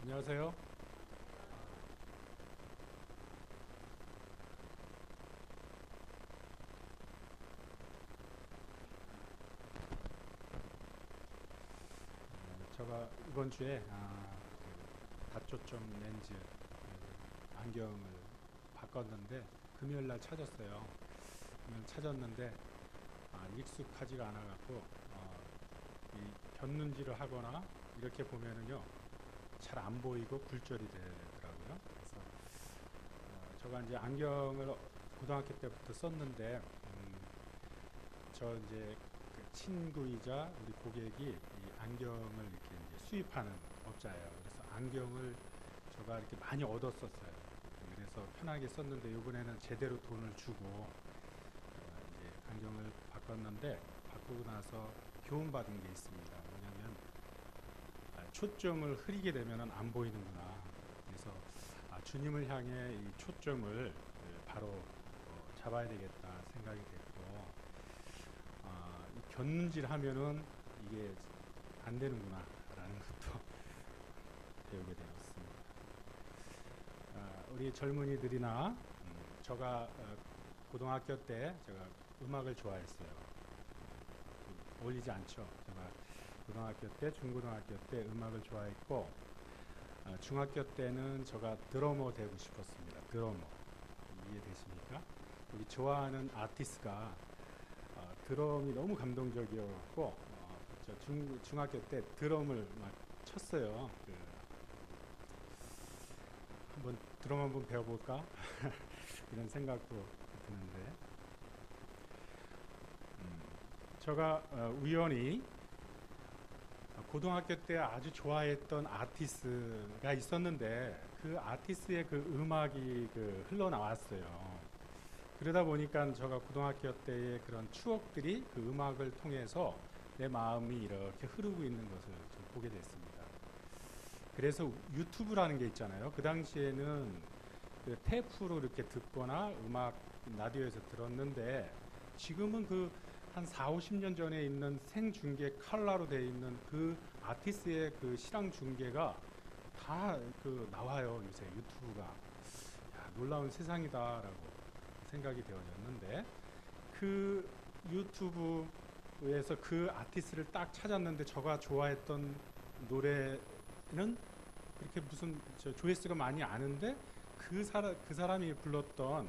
안녕하세요. 제가 이번 주에 다초점 렌즈 안경을 바꿨는데 금요일 날 찾았어요. 금요일 찾았는데 익숙하지가 않아 갖고 이 곁눈질을 하거나 이렇게 보면은요 잘 안 보이고 굴절이 되더라고요. 그래서 제가 이제 안경을 고등학교 때부터 썼는데 저 이제 그 친구이자 우리 고객이 이 안경을 이렇게 이제 수입하는 업자예요. 그래서 안경을 제가 이렇게 많이 얻었었어요. 그래서 편하게 썼는데 이번에는 제대로 돈을 주고 이제 안경을 바꿨는데 바꾸고 나서 교훈받은 게 있습니다. 뭐냐면 초점을 흐리게 되면 안 보이는구나. 그래서 주님을 향해 이 초점을 바로 잡아야 되겠다 생각이 됐고 이 견질 하면은 이게 안 되는구나 라는 것도 배우게 되었습니다. 우리 젊은이들이나 제가 고등학교 때 제가 음악을 좋아했어요. 어울리지 않죠. 제가 고등학교 때, 중고등학교 때 음악을 좋아했고 중학교 때는 제가 드러머 되고 싶었습니다. 드러머 이해되십니까? 우리 좋아하는 아티스트가 드럼이 너무 감동적이었고 중학교 때 드럼을 막 쳤어요. 한번 드럼 한번 배워볼까? 이런 생각도 드는데 제가 우연히 고등학교 때 아주 좋아했던 아티스트가 있었는데 그 아티스트의 그 음악이 흘러나왔어요. 그러다 보니까 제가 고등학교 때의 그런 추억들이 그 음악을 통해서 내 마음이 이렇게 흐르고 있는 것을 좀 보게 됐습니다. 그래서 유튜브라는 게 있잖아요. 그 당시에는 그 테이프로 이렇게 듣거나 음악 라디오에서 들었는데 지금은 그 한 4, 50년 전에 있는 생중계 칼라로 되어 있는 그 아티스트의 그 실황 중계가 다 나와요. 요새 유튜브가. 야, 놀라운 세상이다라고 생각이 되어졌는데 그 유튜브에서 그 아티스트를 딱 찾았는데 제가 좋아했던 노래는 그렇게 무슨 조회수가 많이 아는데 그 사람이 불렀던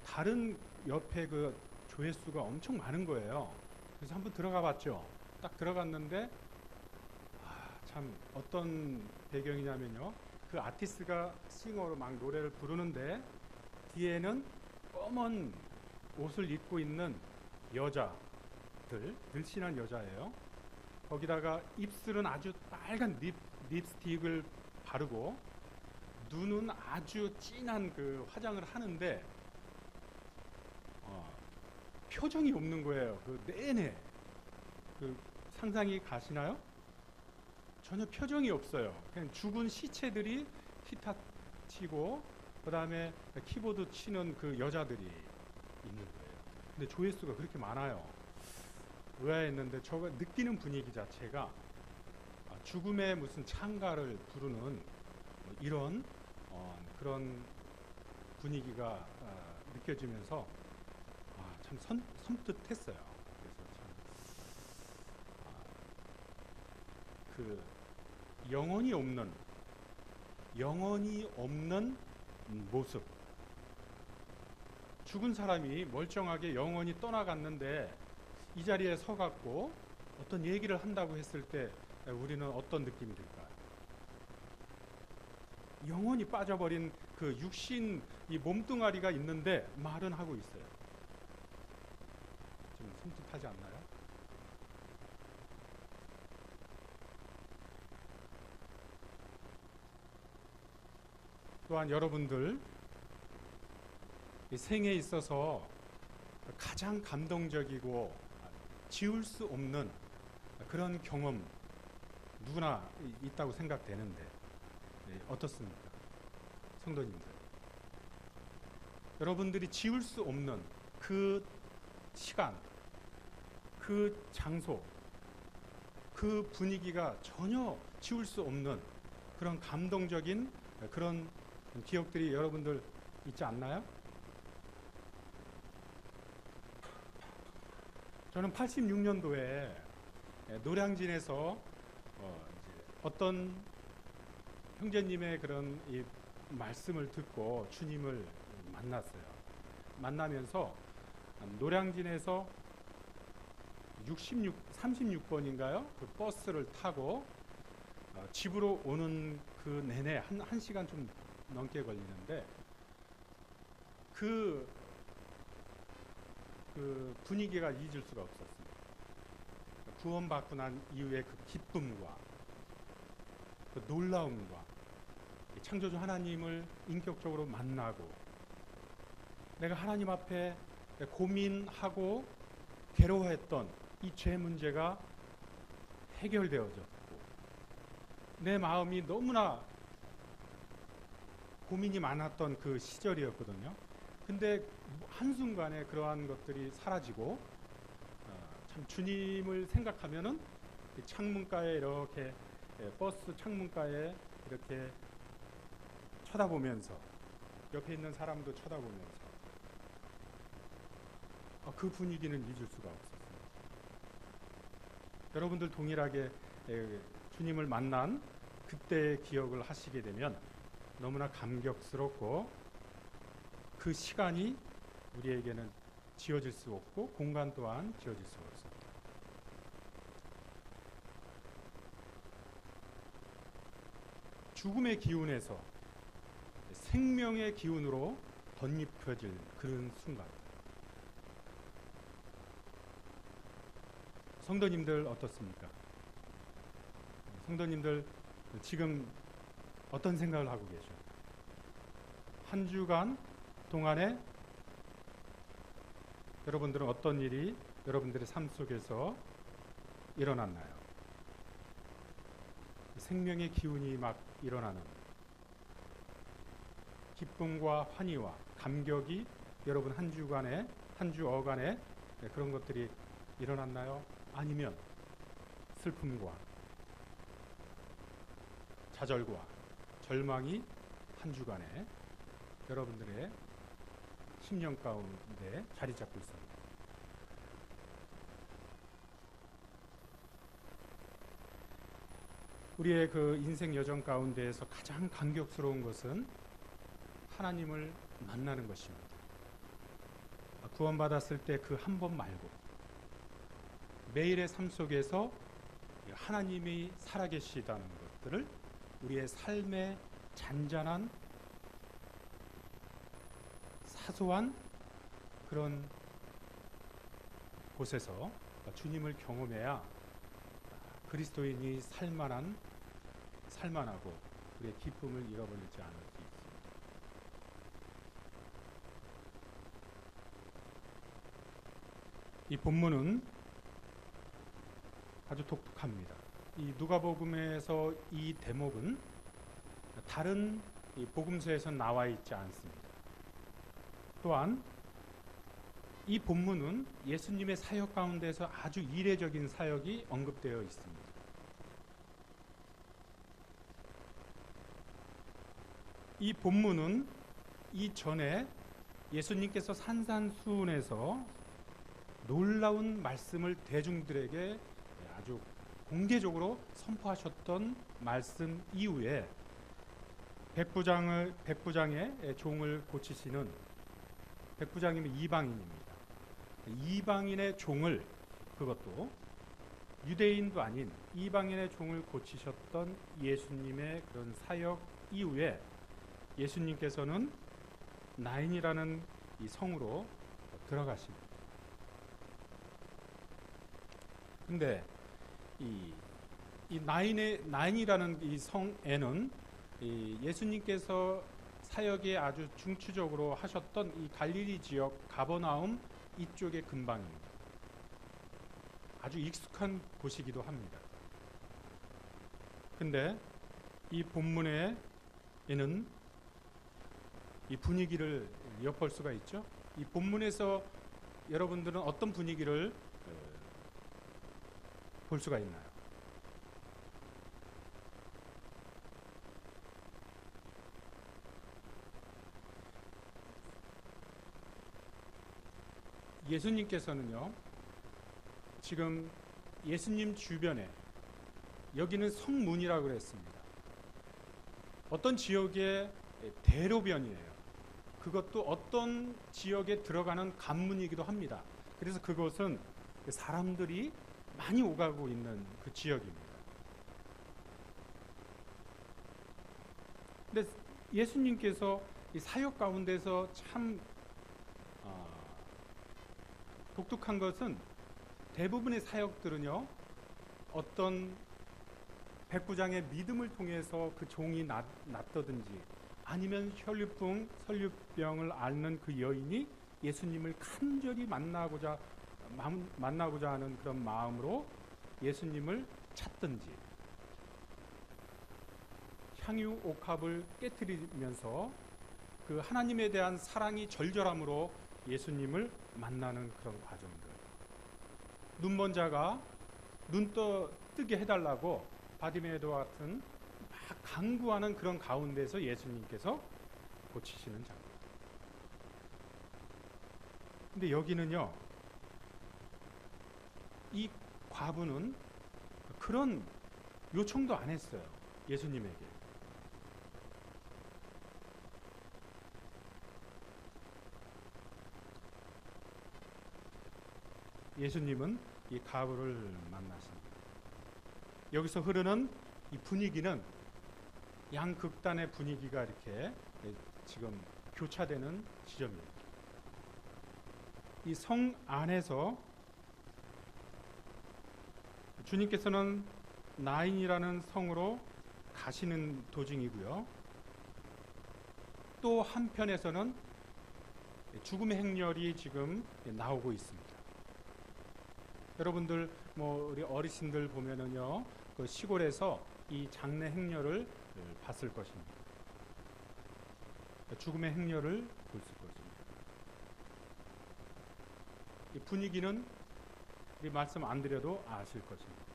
다른 옆에 그 조회수가 엄청 많은 거예요. 그래서 한번 들어가 봤죠. 딱 들어갔는데 참 어떤 배경이냐면요. 그 아티스트가 싱어로 막 노래를 부르는데 뒤에는 검은 옷을 입고 있는 여자들, 늘씬한 여자예요. 거기다가 입술은 아주 빨간 립스틱을 바르고 눈은 아주 진한 그 화장을 하는데 표정이 없는 거예요. 그 내내 그 상상이 가시나요? 전혀 표정이 없어요. 그냥 죽은 시체들이 기타 치고 그 다음에 키보드 치는 그 여자들이 있는 거예요. 근데 조회수가 그렇게 많아요. 의아했는데 저가 느끼는 분위기 자체가 죽음의 무슨 찬가를 부르는 이런 그런 분위기가 느껴지면서 참 섬뜩했어요. 그래서 그 영혼이 없는 모습. 죽은 사람이 멀쩡하게 영혼이 떠나갔는데 이 자리에 서갖고 어떤 얘기를 한다고 했을 때 우리는 어떤 느낌이 들까요? 영혼이 빠져버린 그 육신 이 몸뚱아리가 있는데 말은 하고 있어요. 좀 섬뜩하지 않나요? 또한 여러분들 이 생에 있어서 가장 감동적이고 지울 수 없는 그런 경험 누구나 있다고 생각되는데 어떻습니까? 성도님들. 여러분들이 지울 수 없는 그 시간, 그 장소, 그 분위기가 전혀 지울 수 없는 그런 감동적인 그런 기억들이 여러분들 있지 않나요? 저는 86년도에 노량진에서 어떤 형제님의 그런 이 말씀을 듣고 주님을 만났어요. 만나면서 노량진에서 36번인가요? 그 버스를 타고 집으로 오는 그 내내 한 시간 좀 넘게 걸리는데 그 분위기가 잊을 수가 없었습니다. 구원받고 난 이후의 그 기쁨과 그 놀라움과 창조주 하나님을 인격적으로 만나고 내가 하나님 앞에 고민하고 괴로워했던 이 죄 문제가 해결되어졌고 내 마음이 너무나 고민이 많았던 그 시절이었거든요. 근데 한순간에 그러한 것들이 사라지고 참 주님을 생각하면은 창문가에 이렇게 버스 창문가에 이렇게 쳐다보면서 옆에 있는 사람도 쳐다보면서 그 분위기는 잊을 수가 없었습니다. 여러분들 동일하게 주님을 만난 그때의 기억을 하시게 되면 너무나 감격스럽고 그 시간이 우리에게는 지워질 수 없고 공간 또한 지워질 수 없습니다. 죽음의 기운에서 생명의 기운으로 덧입혀질 그런 순간. 성도님들 어떻습니까? 성도님들 지금 어떤 생각을 하고 계셔? 한 주간 동안에 여러분들은 어떤 일이 여러분들의 삶 속에서 일어났나요? 생명의 기운이 막 일어나는 기쁨과 환희와 감격이 여러분 한 주간에 한 주 어간에 그런 것들이 일어났나요? 아니면 슬픔과 좌절과 절망이 한 주간에 여러분들의 심령 가운데 자리 잡고 있습니다. 우리의 그 인생 여정 가운데에서 가장 감격스러운 것은 하나님을 만나는 것입니다. 구원받았을 때 그 한 번 말고 매일의 삶 속에서 하나님이 살아계시다는 것들을 우리의 삶의 잔잔한 사소한 그런 곳에서 주님을 경험해야 그리스도인이 살만하고 우리의 기쁨을 잃어버리지 않을 수 있습니다. 이 본문은 아주 독특합니다. 이 누가복음에서 이 대목은 다른 이 복음서에서 나와 있지 않습니다. 또한 이 본문은 예수님의 사역 가운데서 아주 이례적인 사역이 언급되어 있습니다. 이 본문은 이전에 예수님께서 산산수훈에서 놀라운 말씀을 대중들에게 아주 공개적으로 선포하셨던 말씀 이후에 백부장의 종을 고치시는 백부장님은 이방인입니다. 이방인의 종을 그것도 유대인도 아닌 이방인의 종을 고치셨던 예수님의 그런 사역 이후에 예수님께서는 나인이라는 이 성으로 들어가십니다. 근데 이 나인이라는 이 성에는 이 예수님께서 사역에 아주 중추적으로 하셨던 이 갈릴리 지역 가버나움 이쪽의 근방입니다. 아주 익숙한 곳이기도 합니다. 근데 이 본문에는 이 분위기를 엿볼 수가 있죠. 이 본문에서 여러분들은 어떤 분위기를 볼 수가 있나요? 예수님께서는요, 지금 예수님 주변에 여기는 성문이라고 그랬습니다. 어떤 지역의 대로변이에요. 그것도 어떤 지역에 들어가는 관문이기도 합니다. 그래서 그것은 사람들이 많이 오가고 있는 그 지역입니다. 근데 예수님께서 이 사역 가운데서 참 독특한 것은 대부분의 사역들은요, 어떤 백부장의 믿음을 통해서 그 종이 낫더든지 아니면 설류병을 앓는 그 여인이 예수님을 간절히 만나고자 하는 그런 마음으로 예수님을 찾든지, 향유 옥합을 깨뜨리면서 그 하나님에 대한 사랑이 절절함으로 예수님을 만나는 그런 과정들. 눈먼 자가 눈 뜨게 해달라고 바디메이도와 같은 막 강구하는 그런 가운데서 예수님께서 고치시는 장면. 근데 여기는요, 이 과부는 그런 요청도 안 했어요. 예수님에게. 예수님은 이 과부를 만나십니다. 여기서 흐르는 이 분위기는 양극단의 분위기가 이렇게 지금 교차되는 지점입니다. 이 성 안에서 주님께서는 나인이라는 성으로 가시는 도중이고요. 또 한편에서는 죽음의 행렬이 지금 나오고 있습니다. 여러분들 우리 어르신들 보면은요, 그 시골에서 이 장례 행렬을 봤을 것입니다. 죽음의 행렬을 볼 것입니다. 이 분위기는 우리 말씀 안 드려도 아실 것입니다.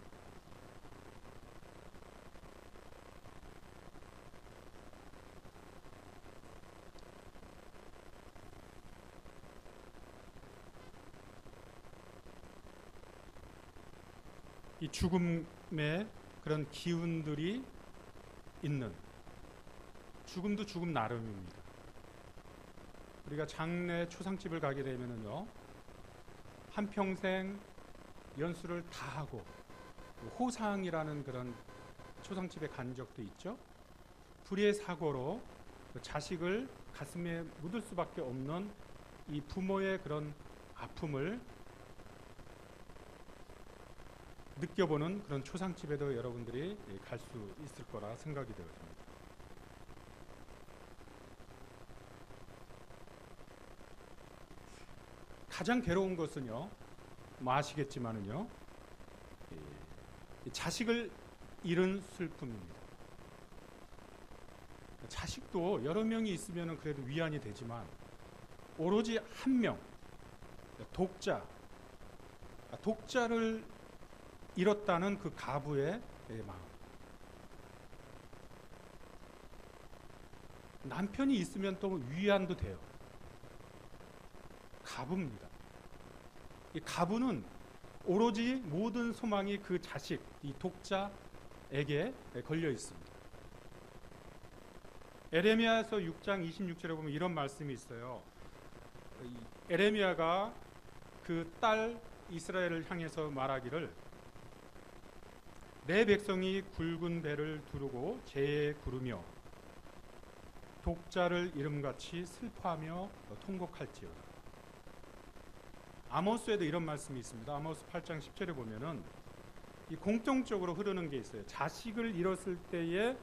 이 죽음의 그런 기운들이 있는, 죽음도 죽음 나름입니다. 우리가 장례 초상집을 가게 되면은요, 한평생 연수를 다 하고 호상이라는 그런 초상집에 간 적도 있죠. 불의의 사고로 자식을 가슴에 묻을 수밖에 없는 이 부모의 그런 아픔을 느껴보는 그런 초상집에도 여러분들이 갈 수 있을 거라 생각이 되어집니다. 가장 괴로운 것은요, 아시겠지만은요, 자식을 잃은 슬픔입니다. 자식도 여러 명이 있으면 그래도 위안이 되지만 오로지 한 명, 독자를 잃었다는 그 가부의 마음. 남편이 있으면 또 위안도 돼요. 가부입니다. 이 가부는 오로지 모든 소망이 그 자식, 이 독자에게 걸려 있습니다. 에레미야서 6장 26절에 보면 이런 말씀이 있어요. 에레미야가 그 딸 이스라엘을 향해서 말하기를, 내 백성이 굵은 배를 두르고 재에 구르며 독자를 이름같이 슬퍼하며 통곡할지어다. 아모스에도 이런 말씀이 있습니다. 아모스 8장 10절에 보면은 이 공통적으로 흐르는 게 있어요. 자식을 잃었을 때에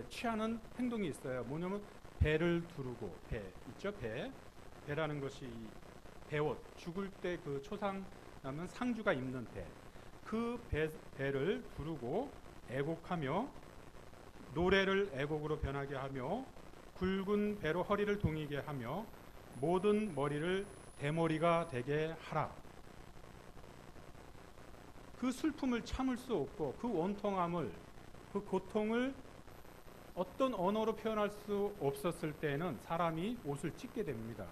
취하는 행동이 있어요. 뭐냐면 배를 두르고, 배 있죠? 배라는 것이 배옷, 죽을 때 그 초상 나면 상주가 입는 배. 그 배를 두르고 애곡하며 노래를 애곡으로 변하게 하며 굵은 배로 허리를 동이게 하며 모든 머리를 대머리가 되게 하라. 그 슬픔을 참을 수 없고 그 원통함을, 그 고통을 어떤 언어로 표현할 수 없었을 때에는 사람이 옷을 찢게 됩니다.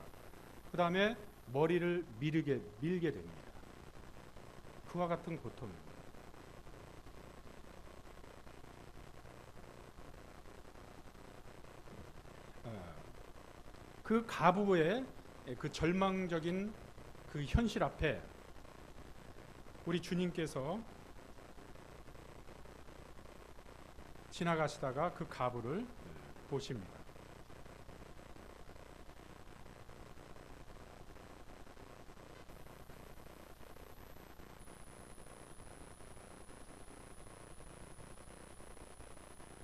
그 다음에 머리를 밀게 됩니다. 그와 같은 고통입니다. 그 가부의 그 절망적인 그 현실 앞에 우리 주님께서 지나가시다가 그 가부를 보십니다.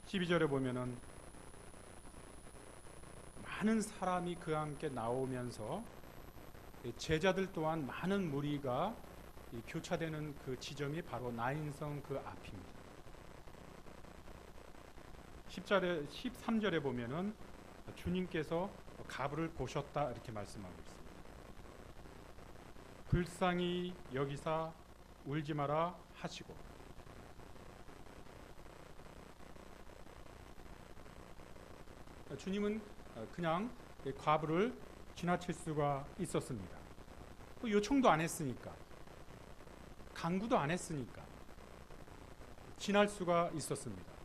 (12절에) 보면은 많은 사람이 그와 함께 나오면서 제자들 또한 많은 무리가 교차되는 그 지점이 바로 나인성 그 앞입니다. 13절에 보면은 주님께서 가부를 보셨다 이렇게 말씀하고 있습니다. 불쌍히 여기사 울지 마라 하시고, 주님은 그냥 과부를 지나칠 수가 있었습니다. 요청도 안 했으니까, 강구도 안 했으니까 지날 수가 있었습니다.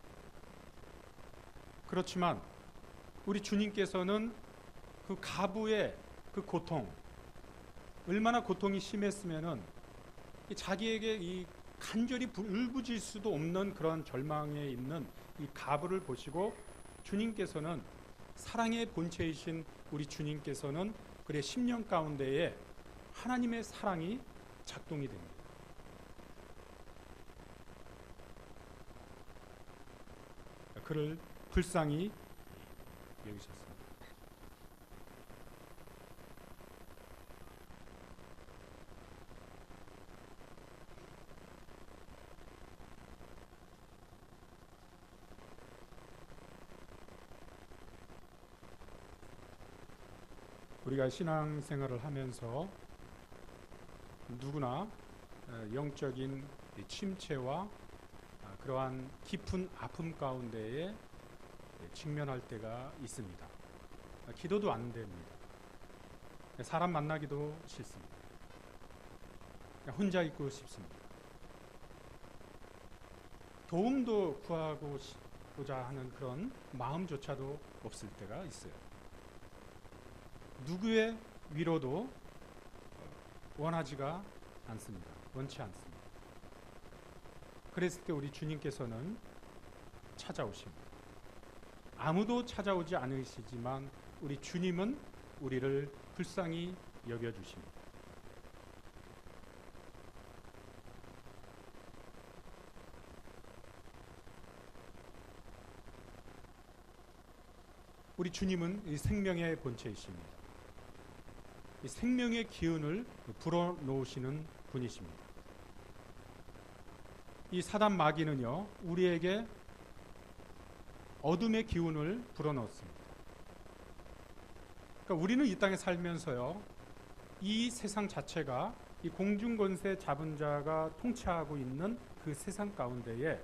그렇지만 우리 주님께서는 그 가부의 그 고통, 얼마나 고통이 심했으면은 자기에게 이 간절히 울부짖을 수도 없는 그런 절망에 있는 이 가부를 보시고, 주님께서는 사랑의 본체이신 우리 주님께서는 그의 심령 가운데에 하나님의 사랑이 작동이 됩니다. 그를 불쌍히 여기셨습니다. 우리가 신앙생활을 하면서 누구나 영적인 침체와 그러한 깊은 아픔 가운데에 직면할 때가 있습니다. 기도도 안 됩니다. 사람 만나기도 싫습니다. 혼자 있고 싶습니다. 도움도 구하고자 하는 그런 마음조차도 없을 때가 있어요. 누구의 위로도 원하지가 않습니다. 원치 않습니다. 그랬을 때 우리 주님께서는 찾아오십니다. 아무도 찾아오지 않으시지만 우리 주님은 우리를 불쌍히 여겨주십니다. 우리 주님은 이 생명의 본체이십니다. 이 생명의 기운을 불어넣으시는 분이십니다. 이 사단 마귀는요, 우리에게 어둠의 기운을 불어넣습니다. 그러니까 우리는 이 땅에 살면서요, 이 세상 자체가 이 공중권세 잡은 자가 통치하고 있는 그 세상 가운데에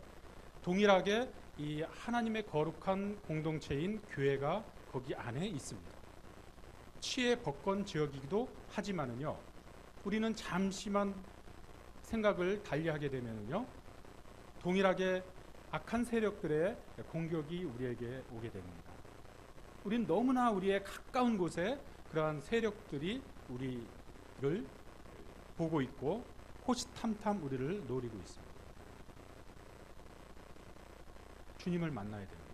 동일하게 이 하나님의 거룩한 공동체인 교회가 거기 안에 있습니다. 치의 법권 지역이기도 하지만은요, 우리는 잠시만 생각을 달리하게 되면은요, 동일하게 악한 세력들의 공격이 우리에게 오게 됩니다. 우리는 너무나 우리의 가까운 곳에 그러한 세력들이 우리를 보고 있고 호시탐탐 우리를 노리고 있습니다. 주님을 만나야 됩니다.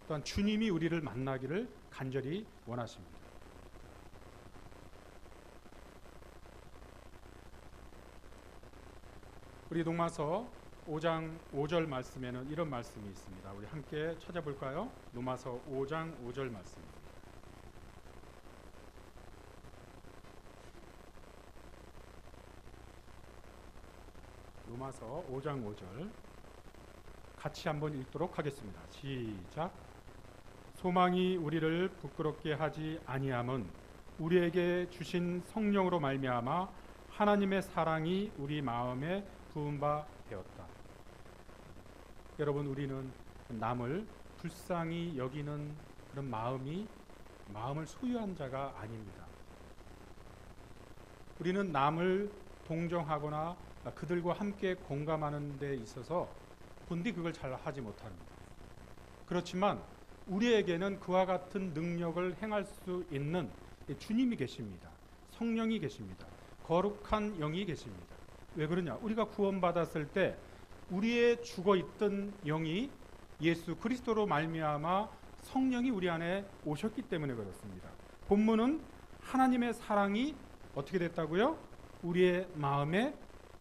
또한 주님이 우리를 만나기를 간절히 원하십니다. 우리 로마서 5장 5절 말씀에는 이런 말씀이 있습니다. 우리 함께 찾아볼까요? 로마서 5장 5절 말씀입니다. 로마서 5장 5절 같이 한번 읽도록 하겠습니다. 시작. 소망이 우리를 부끄럽게 하지 아니함은 우리에게 주신 성령으로 말미암아 하나님의 사랑이 우리 마음에 부은 바 되었다. 여러분, 우리는 남을 불쌍히 여기는 그런 마음을 소유한 자가 아닙니다. 우리는 남을 동정하거나 그들과 함께 공감하는 데 있어서 본디 그걸 잘 하지 못합니다. 그렇지만 우리에게는 그와 같은 능력을 행할 수 있는 주님이 계십니다. 성령이 계십니다. 거룩한 영이 계십니다. 왜 그러냐? 우리가 구원받았을 때 우리의 죽어있던 영이 예수 그리스도로 말미암아 성령이 우리 안에 오셨기 때문에 그렇습니다. 본문은 하나님의 사랑이 어떻게 됐다고요? 우리의 마음에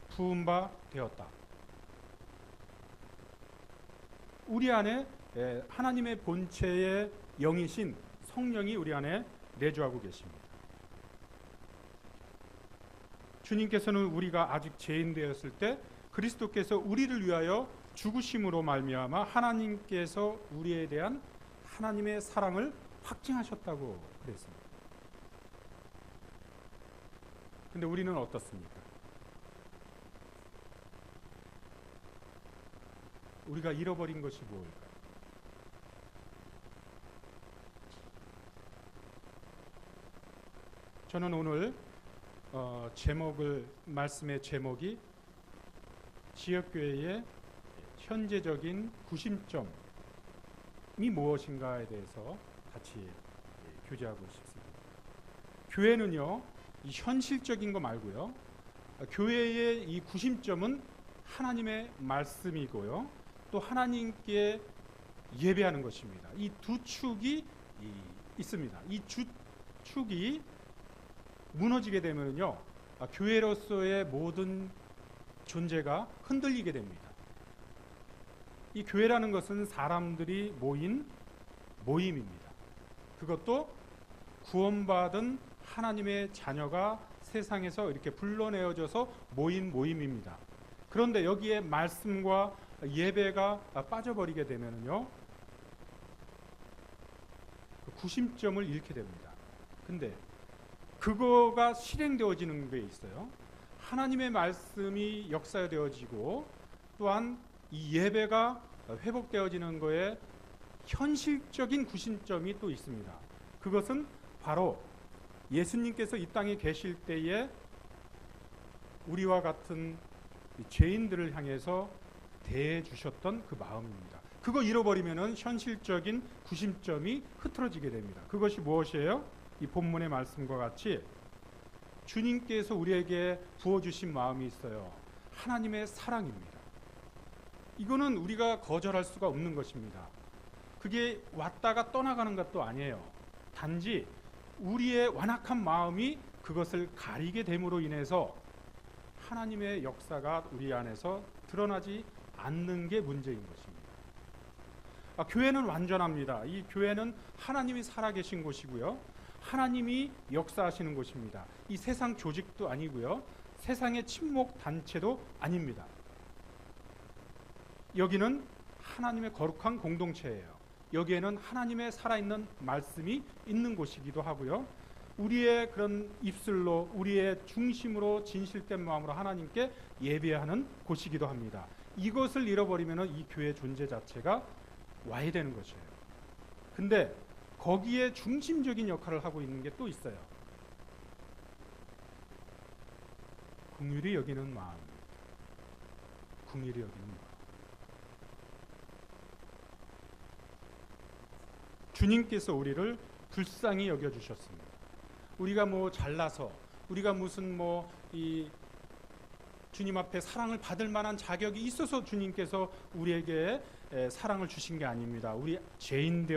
부은 바 되었다. 우리 안에 하나님의 본체의 영이신 성령이 우리 안에 내주하고 계십니다. 주님께서는 우리가 아직 죄인 되었을 때 그리스도께서 우리를 위하여 죽으심으로 말미암아 하나님께서 우리에 대한 하나님의 사랑을 확증하셨다고 그랬습니다. 근데 우리는 어떻습니까? 우리가 잃어버린 것이 무엇일까요? 저는 오늘 말씀의 제목이 지역교회의 현재적인 구심점이 무엇인가에 대해서 같이 교제하고 싶습니다. 교회는요, 이 현실적인 거 말고요, 교회의 이 구심점은 하나님의 말씀이고요, 또 하나님께 예배하는 것입니다. 이 두 축이 있습니다. 이 두 축이 무너지게 되면요, 교회로서의 모든 존재가 흔들리게 됩니다. 이 교회라는 것은 사람들이 모인 모임입니다. 그것도 구원받은 하나님의 자녀가 세상에서 이렇게 불러내어져서 모인 모임입니다. 그런데 여기에 말씀과 예배가 빠져버리게 되면요, 그 구심점을 잃게 됩니다. 근데 그거가 실행되어지는 게 있어요. 하나님의 말씀이 역사되어지고 또한 이 예배가 회복되어지는 거에 현실적인 구심점이 또 있습니다. 그것은 바로 예수님께서 이 땅에 계실 때에 우리와 같은 죄인들을 향해서 대해 주셨던 그 마음입니다. 그거 잃어버리면은 현실적인 구심점이 흐트러지게 됩니다. 그것이 무엇이에요? 이 본문의 말씀과 같이 주님께서 우리에게 부어주신 마음이 있어요. 하나님의 사랑입니다. 이거는 우리가 거절할 수가 없는 것입니다. 그게 왔다가 떠나가는 것도 아니에요. 단지 우리의 완악한 마음이 그것을 가리게 됨으로 인해서 하나님의 역사가 우리 안에서 드러나지 않는 게 문제인 것입니다. 교회는 완전합니다. 이 교회는 하나님이 살아계신 곳이고요, 하나님이 역사하시는 곳입니다. 이 세상 조직도 아니고요, 세상의 친목 단체도 아닙니다. 여기는 하나님의 거룩한 공동체예요. 여기에는 하나님의 살아있는 말씀이 있는 곳이기도 하고요, 우리의 그런 입술로, 우리의 중심으로 진실된 마음으로 하나님께 예배하는 곳이기도 합니다. 이것을 잃어버리면 이 교회 존재 자체가 와야 되는 것이에요. 근데 거기에 중심적인 역할을 하고 있는 게 또 있어요. 긍휼히 여기는 마음입니다. 긍휼히 여기는 마음. 주님께서 우리를 불쌍히 여겨주셨습니다. 우리가 뭐 잘나서, 우리가 무슨 이 주님 앞에 사랑을 받을 만한 자격이 있어서 주님께서 우리에게 사랑을 주신 게 아닙니다. 우리가 죄인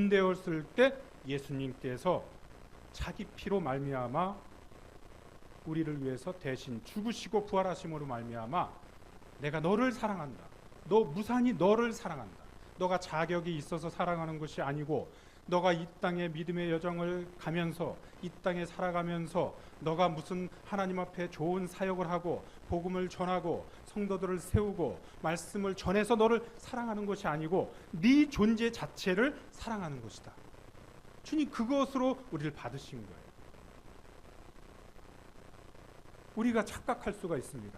되었을 때 예수님께서 자기 피로 말미암아 우리를 위해서 대신 죽으시고 부활하심으로 말미암아 내가 너를 사랑한다, 너 무상히 너를 사랑한다, 너가 자격이 있어서 사랑하는 것이 아니고 너가 이 땅의 믿음의 여정을 가면서, 이 땅에 살아가면서 너가 무슨 하나님 앞에 좋은 사역을 하고 복음을 전하고 성도들을 세우고 말씀을 전해서 너를 사랑하는 것이 아니고 네 존재 자체를 사랑하는 것이다. 주님 그것으로 우리를 받으신 거예요. 우리가 착각할 수가 있습니다.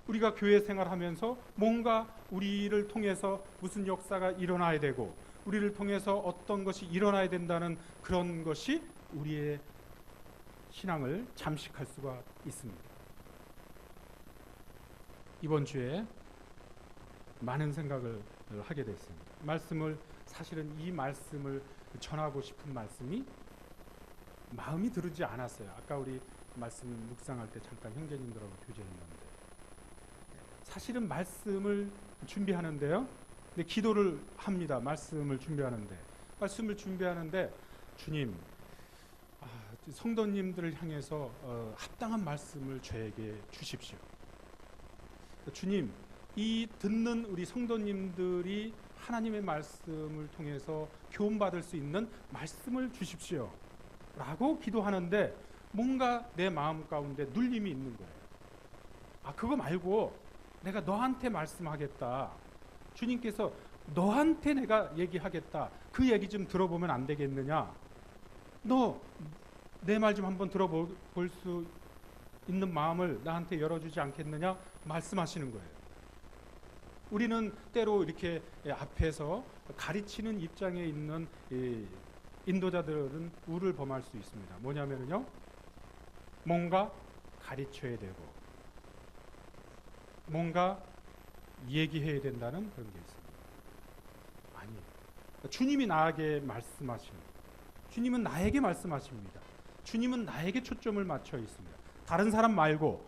우리가 교회 생활하면서 뭔가 우리를 통해서 무슨 역사가 일어나야 되고 우리를 통해서 어떤 것이 일어나야 된다는 그런 것이 우리의 신앙을 잠식할 수가 있습니다. 이번 주에 많은 생각을 하게 됐습니다. 사실은 이 말씀을 전하고 싶은 말씀이 마음이 들지 않았어요. 아까 우리 말씀 묵상할 때 잠깐 형제님들하고 교제했는데, 사실은 말씀을 준비하는데요. 근데 기도를 합니다. 말씀을 준비하는데 주님, 성도님들을 향해서 합당한 말씀을 저에게 주십시오. 주님, 이 듣는 우리 성도님들이 하나님의 말씀을 통해서 교훈받을 수 있는 말씀을 주십시오 라고 기도하는데 뭔가 내 마음 가운데 눌림이 있는 거예요. 그거 말고 내가 너한테 말씀하겠다, 주님께서 너한테 내가 얘기하겠다, 그 얘기 좀 들어보면 안 되겠느냐, 너 내 말 좀 한번 들어볼 수 있는 마음을 나한테 열어주지 않겠느냐 말씀하시는 거예요. 우리는 때로 이렇게 앞에서 가르치는 입장에 있는 인도자들은 우를 범할 수 있습니다. 뭐냐면요, 뭔가 가르쳐야 되고 뭔가 얘기해야 된다는 그런 게 있습니다. 아니에요. 주님이 나에게 말씀하시는, 주님은 나에게 말씀하십니다. 주님은 나에게 초점을 맞춰 있습니다. 다른 사람 말고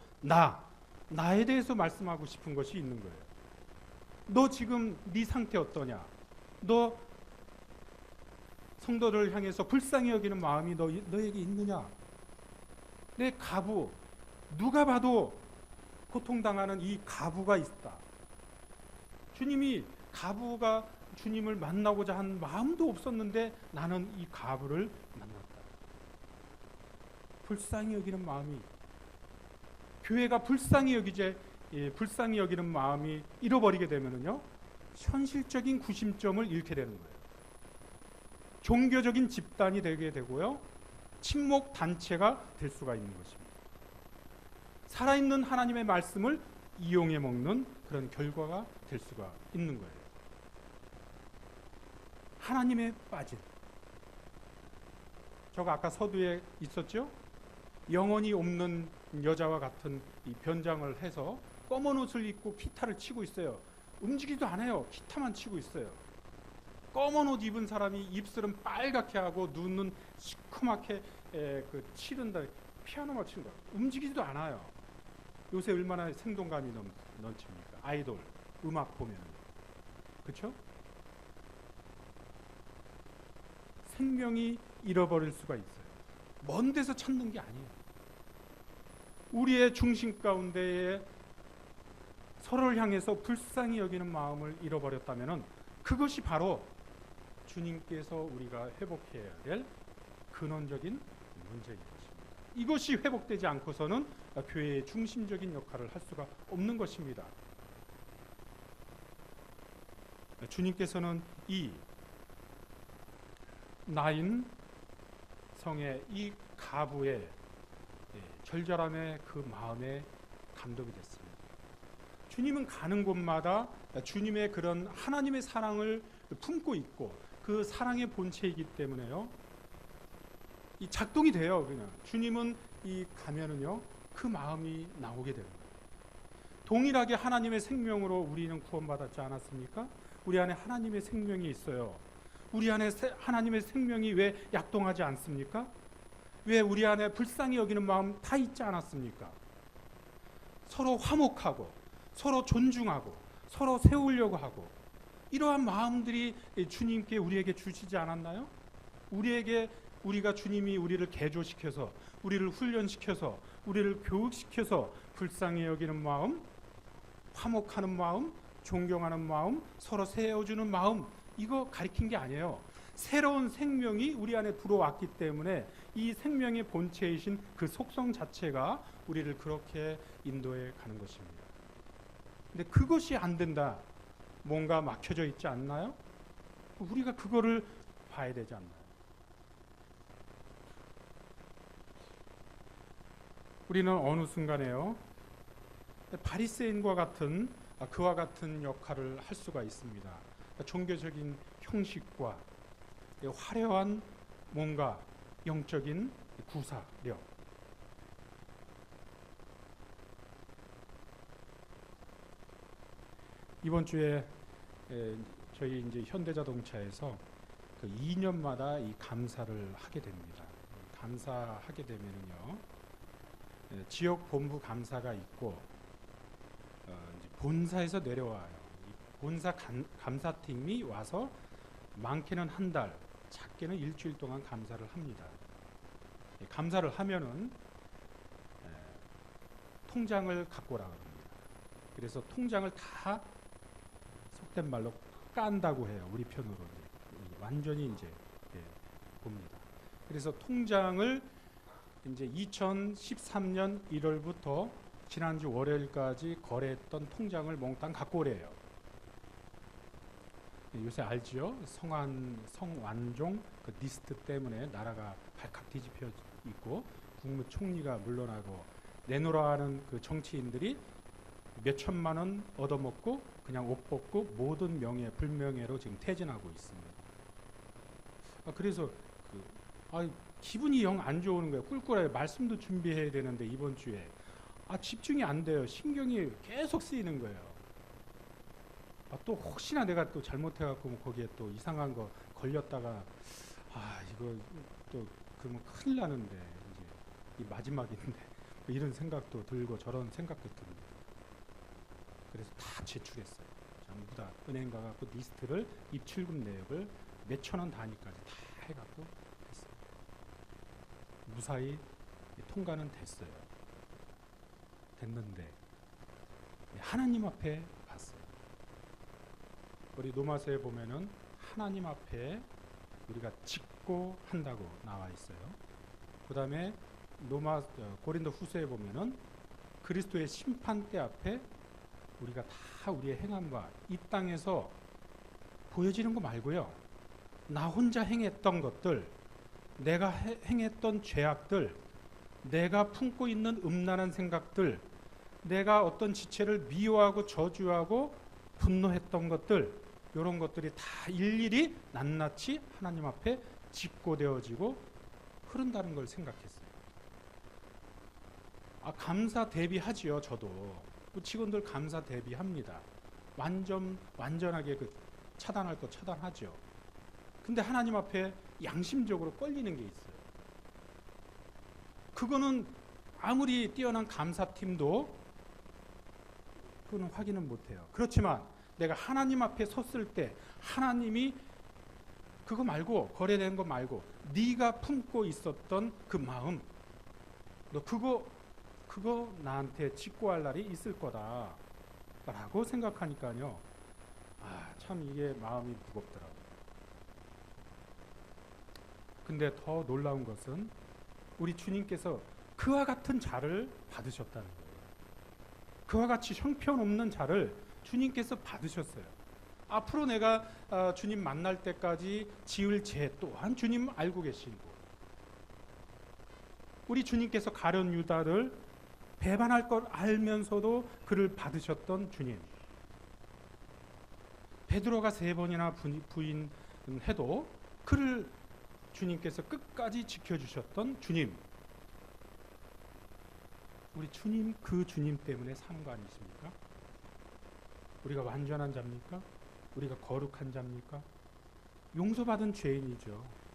나에 대해서 말씀하고 싶은 것이 있는 거예요. 너 지금 네 상태 어떠냐? 너 성도를 향해서 불쌍히 여기는 마음이 너에게 있느냐? 내 가부, 누가 봐도 고통당하는 이 가부가 있다. 주님이 가부가 주님을 만나고자 한 마음도 없었는데 나는 이 가부를 만났다. 불쌍히 여기는 마음이, 교회가 불쌍히 여기는 마음이 잃어버리게 되면은요, 현실적인 구심점을 잃게 되는 거예요. 종교적인 집단이 되게 되고요, 친목 단체가 될 수가 있는 것입니다. 살아있는 하나님의 말씀을 이용해 먹는 그런 결과가 될 수가 있는 거예요. 하나님에 빠진, 저가 아까 서두에 있었죠? 영혼이 없는 여자와 같은 이 변장을 해서 검은 옷을 입고 기타를 치고 있어요. 움직이지도 않아요. 기타만 치고 있어요. 검은 옷 입은 사람이 입술은 빨갛게 하고 눈은 시커멓게 치른다. 피아노만 치는 거예요. 움직이지도 않아요. 요새 얼마나 생동감이 넘칩니까? 아이돌 음악 보면, 그렇죠? 생명이 잃어버릴 수가 있어요. 먼 데서 찾는 게 아니에요. 우리의 중심 가운데에 서로를 향해서 불쌍히 여기는 마음을 잃어버렸다면 그것이 바로 주님께서 우리가 회복해야 될 근원적인 문제인 것입니다. 이것이 회복되지 않고서는 교회의 중심적인 역할을 할 수가 없는 것입니다. 주님께서는 이 나인 성의 이 가부의 절절함의 그 마음에 감동이 됐습니다. 주님은 가는 곳마다 주님의 그런 하나님의 사랑을 품고 있고 그 사랑의 본체이기 때문에요, 이 작동이 돼요. 그냥 주님은 이 가면은요, 그 마음이 나오게 되는 거예요. 동일하게 하나님의 생명으로 우리는 구원받았지 않았습니까? 우리 안에 하나님의 생명이 있어요. 우리 안에 하나님의 생명이 왜 약동하지 않습니까? 왜 우리 안에 불쌍히 여기는 마음 다 있지 않았습니까? 서로 화목하고 서로 존중하고 서로 세우려고 하고, 이러한 마음들이 주님께 우리에게 주시지 않았나요? 우리가 주님이 우리를 개조시켜서, 우리를 훈련시켜서, 우리를 교육시켜서 불쌍히 여기는 마음, 화목하는 마음, 존경하는 마음, 서로 세워주는 마음, 이거 가리킨 게 아니에요. 새로운 생명이 우리 안에 들어왔기 때문에 이 생명의 본체이신 그 속성 자체가 우리를 그렇게 인도해 가는 것입니다. 근데 그것이 안 된다, 뭔가 막혀져 있지 않나요? 우리가 그거를 봐야 되지 않나요? 우리는 어느 순간에요, 바리새인과 같은 그와 같은 역할을 할 수가 있습니다. 종교적인 형식과 화려한 뭔가 영적인 구사력, 이번 주에 저희 이제 현대자동차에서 그 2년마다 이 감사를 하게 됩니다. 감사하게 되면은요, 지역 본부 감사가 있고 이제 본사에서 내려와요. 이 본사 감사팀이 와서 많게는 한 달, 작게는 일주일 동안 감사를 합니다. 감사를 하면은 통장을 갖고 오라고 합니다. 그래서 통장을 다 속된 말로 깐다고 해요. 우리 편으로 완전히 이제 봅니다. 그래서 통장을 이제 2013년 1월부터 지난주 월요일까지 거래했던 통장을 몽땅 갖고 오래요. 요새 알지요? 성완종 그 리스트 때문에 나라가 발칵 뒤집혀 있고 국무총리가 물러나고 내놓으라 하는 그 정치인들이 몇 천만 원 얻어먹고 그냥 옷 벗고 모든 명예 불명예로 지금 퇴진하고 있습니다. 그래서 기분이 영 안 좋은 거예요. 꿀꿀해요. 말씀도 준비해야 되는데 이번 주에 집중이 안 돼요. 신경이 계속 쓰이는 거예요. 또 혹시나 내가 또 잘못해갖고 뭐 거기에 또 이상한 거 걸렸다가 이거 또 그러면 큰일 나는데 이제 이 마지막인데 뭐 이런 생각도 들고 저런 생각도 듭니다. 그래서 다 제출했어요. 전부 다 은행 가갖고 리스트를 입출금 내역을 몇천 원 단위까지 다 해갖고 했어요. 무사히 통과는 됐어요. 됐는데 하나님 앞에 봤어요. 우리 로마서에 보면은 하나님 앞에 우리가 짓고 한다고 나와 있어요. 그 다음에 고린도 후서에 보면은 그리스도의 심판대 앞에 우리가 다 우리의 행함과 이 땅에서 보여지는 거 말고요, 나 혼자 행했던 것들, 내가 행했던 죄악들, 내가 품고 있는 음란한 생각들, 내가 어떤 지체를 미워하고 저주하고 분노했던 것들, 이런 것들이 다 일일이 낱낱이 하나님 앞에 집고되어지고 흐른다는 걸 생각했어요. 감사 대비하지요. 저도 직원들 감사 대비합니다. 완전하게 차단할 거 차단하죠. 근데 하나님 앞에 양심적으로 걸리는 게 있어요. 그거는 아무리 뛰어난 감사팀도 그거는 확인은 못해요. 그렇지만 내가 하나님 앞에 섰을 때 하나님이 그거 말고, 거래된 거 말고 네가 품고 있었던 그 마음, 너 그거 나한테 직고할 날이 있을 거다 라고 생각하니까요, 참 이게 마음이 무겁더라고요. 근데 더 놀라운 것은 우리 주님께서 그와 같은 자를 받으셨다는 거예요. 그와 같이 형편없는 자를 주님께서 받으셨어요. 앞으로 내가 주님 만날 때까지 지을 죄 또한 주님 알고 계시고, 우리 주님께서 가룟 유다를 배반할 걸 알면서도 그를 받으셨던 주님, 베드로가 3번이나 부인해도 그를 주님께서 끝까지 지켜주셨던 주님, 우리 주님, 그 주님 때문에 산 거 아니십니까? 우리가 완전한 자입니까? 우리가 거룩한 자입니까? 용서받은 죄인이죠.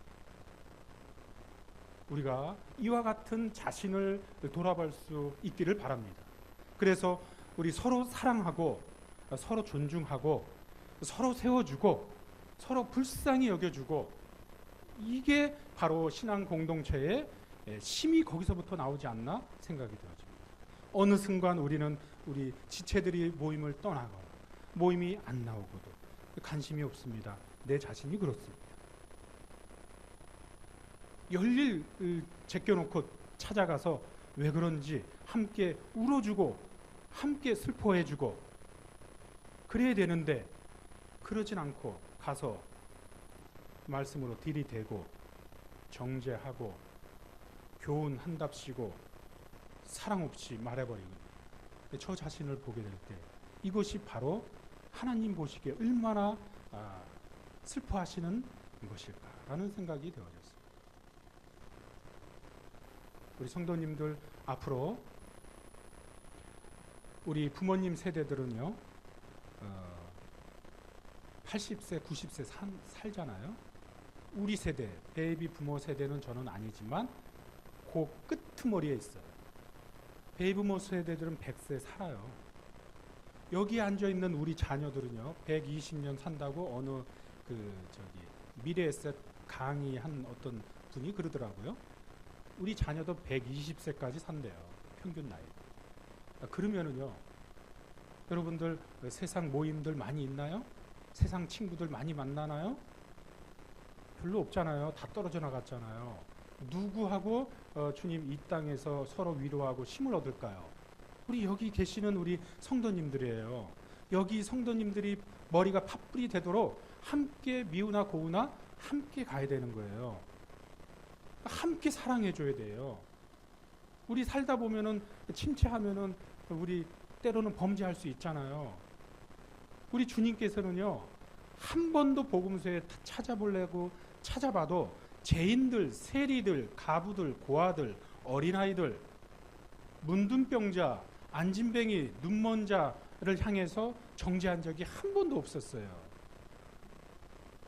우리가 이와 같은 자신을 돌아볼 수 있기를 바랍니다. 그래서 우리 서로 사랑하고 서로 존중하고 서로 세워주고 서로 불쌍히 여겨주고, 이게 바로 신앙 공동체의 힘이 거기서부터 나오지 않나 생각이 되어집니다. 어느 순간 우리는 우리 지체들이 모임을 떠나고 모임이 안 나오고도 관심이 없습니다. 내 자신이 그렇습니다. 열일 제껴놓고 찾아가서 왜 그런지 함께 울어주고 함께 슬퍼해주고 그래야 되는데, 그러진 않고 가서 말씀으로 들이대고 정죄하고 교훈한답시고 사랑 없이 말해버리는, 저 자신을 보게 될 때 이것이 바로 하나님 보시기에 얼마나 슬퍼하시는 것일까라는 생각이 되어졌습니다. 우리 성도님들, 앞으로 우리 부모님 세대들은요, 80세, 90세 살잖아요. 우리 세대, 베이비 부모 세대는 저는 아니지만 그 끄트머리에 있어요. 베이비 부모 세대들은 100세 살아요. 여기 앉아 있는 우리 자녀들은요, 120년 산다고 어느 미래에셋 강의한 어떤 분이 그러더라고요. 우리 자녀도 120세까지 산대요. 평균 나이. 그러면은요, 여러분들 세상 모임들 많이 있나요? 세상 친구들 많이 만나나요? 별로 없잖아요. 다 떨어져 나갔잖아요. 누구하고 주님 이 땅에서 서로 위로하고 힘을 얻을까요? 우리 여기 계시는 우리 성도님들이에요. 여기 성도님들이 머리가 팥불이 되도록 함께 미우나 고우나 함께 가야 되는 거예요. 함께 사랑해 줘야 돼요. 우리 살다 보면은 침체하면은 우리 때로는 범죄할 수 있잖아요. 우리 주님께서는요, 한 번도 복음서에 찾아보려고 찾아봐도 죄인들, 세리들, 가부들, 고아들, 어린아이들, 문둥병자, 안진뱅이, 눈먼 자를 향해서 정죄한 적이 한 번도 없었어요.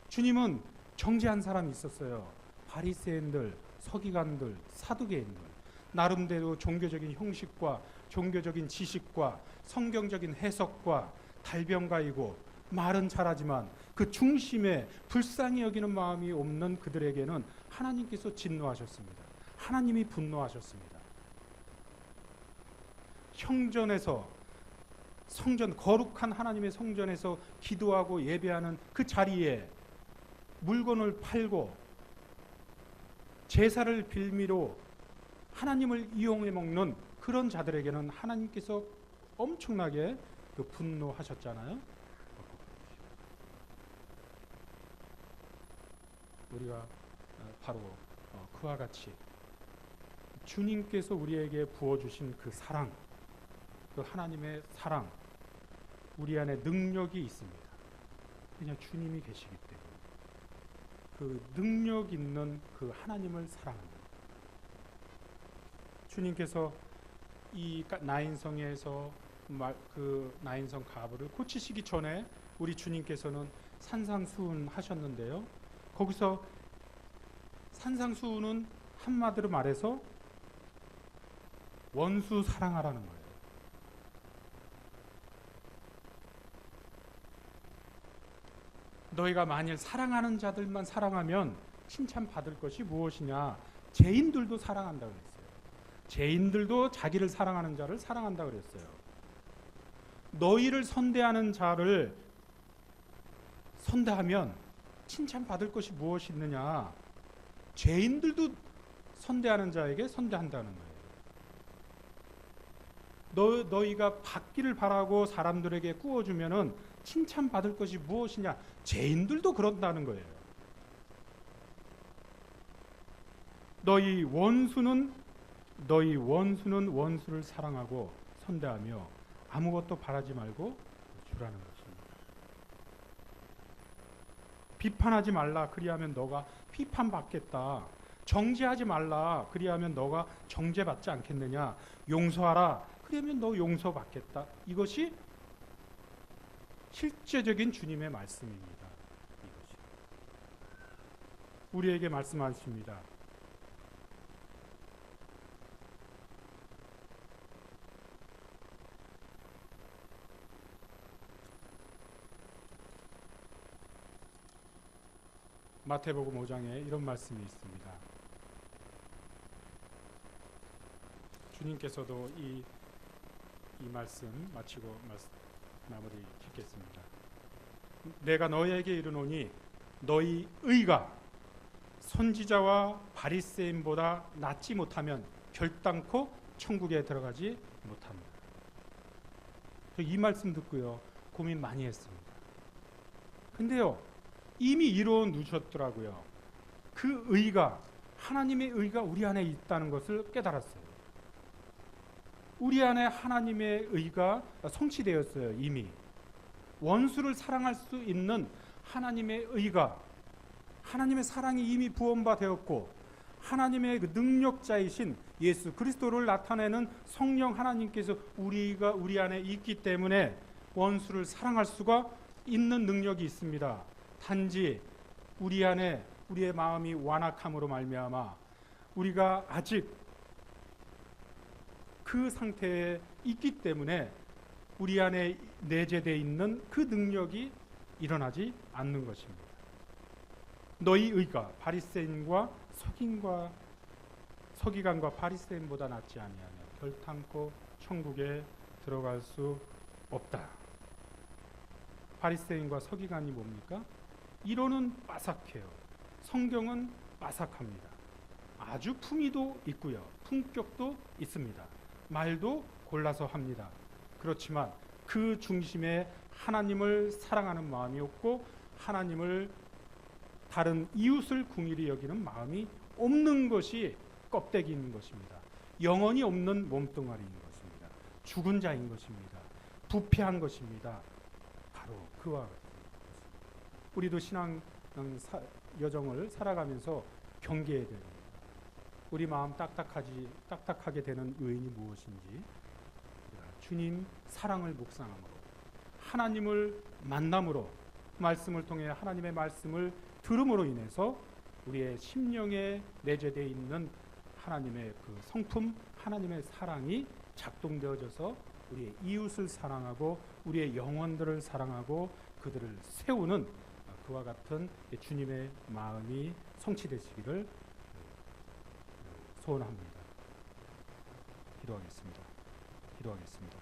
주님은 정죄한 사람이 있었어요. 바리새인들, 서기관들, 사두개인들. 나름대로 종교적인 형식과 종교적인 지식과 성경적인 해석과 달변가이고 말은 잘하지만 그 중심에 불쌍히 여기는 마음이 없는 그들에게는 하나님께서 진노하셨습니다. 하나님이 분노하셨습니다. 형전에서 성전, 거룩한 하나님의 성전에서 기도하고 예배하는 그 자리에 물건을 팔고 제사를 빌미로 하나님을 이용해 먹는 그런 자들에게는 하나님께서 엄청나게 분노하셨잖아요. 우리가 바로 그와 같이 주님께서 우리에게 부어주신 그 사랑, 그 하나님의 사랑, 우리 안에 능력이 있습니다. 그냥 주님이 계시기 때문에 그 능력 있는 그 하나님을 사랑합니다. 주님께서 이 나인성에서 그 나인성 가부를 고치시기 전에 우리 주님께서는 산상수훈 하셨는데요. 거기서 산상수훈은 한마디로 말해서 원수 사랑하라는 거예요. 너희가 만일 사랑하는 자들만 사랑하면 칭찬받을 것이 무엇이냐? 죄인들도 사랑한다고 그랬어요. 죄인들도 자기를 사랑하는 자를 사랑한다고 그랬어요. 너희를 선대하는 자를 선대하면 칭찬받을 것이 무엇이 있느냐? 죄인들도 선대하는 자에게 선대한다는 거예요. 너희가 받기를 바라고 사람들에게 꾸어주면은 칭찬받을 것이 무엇이냐? 죄인들도 그런다는 거예요. 너희 원수는 원수를 사랑하고 선대하며 아무것도 바라지 말고 주라는 것입니다. 비판하지 말라. 그리하면 너가 비판받겠다. 정죄하지 말라. 그리하면 너가 정죄받지 않겠느냐. 용서하라. 그러면 너 용서받겠다. 이것이 실제적인 주님의 말씀입니다. 이것이. 우리에게 말씀하십니다. 마태복음 5장에 이런 말씀이 있습니다. 주님께서도 이 말씀 마치고 마무리 짓겠습니다. 내가 너희에게 이르노니 너희 의가 선지자와 바리새인보다 낫지 못하면 결단코 천국에 들어가지 못합니다. 이 말씀 듣고요, 고민 많이 했습니다. 근데요, 이미 이루어 누셨더라고요. 그 의가, 하나님의 의가 우리 안에 있다는 것을 깨달았어요. 우리 안에 하나님의 의가 성취되었어요. 이미 원수를 사랑할 수 있는 하나님의 의가, 하나님의 사랑이 이미 부원바 되었고, 하나님의 그 능력자이신 예수 그리스도를 나타내는 성령 하나님께서 우리 안에 있기 때문에 원수를 사랑할 수가 있는 능력이 있습니다. 단지 우리 안에 우리의 마음이 완악함으로 말미암아 우리가 아직 그 상태에 있기 때문에 우리 안에 내재되어 있는 그 능력이 일어나지 않는 것입니다. 너희 의가 바리새인과 서기관과 바리새인보다 낫지 아니하냐. 결탄코 천국에 들어갈 수 없다. 바리새인과 서기관이 뭡니까? 이론은 빠삭해요. 성경은 빠삭합니다. 아주 품위도 있고요. 품격도 있습니다. 말도 골라서 합니다. 그렇지만 그 중심에 하나님을 사랑하는 마음이 없고 하나님을 다른 이웃을 궁일이 여기는 마음이 없는 것이 껍데기인 것입니다. 영혼이 없는 몸뚱아리인 것입니다. 죽은 자인 것입니다. 부패한 것입니다. 바로 그와 같은 것입니다. 우리도 신앙 여정을 살아가면서 경계해야 됩니다. 우리 마음 딱딱하게 되는 요인이 무엇인지 주님 사랑을 묵상함으로 하나님을 만남으로 말씀을 통해 하나님의 말씀을 들음으로 인해서 우리의 심령에 내재되어 있는 하나님의 그 성품 하나님의 사랑이 작동되어져서 우리의 이웃을 사랑하고 우리의 영혼들을 사랑하고 그들을 세우는 그와 같은 주님의 마음이 성취되시기를 소원합니다. 기도하겠습니다.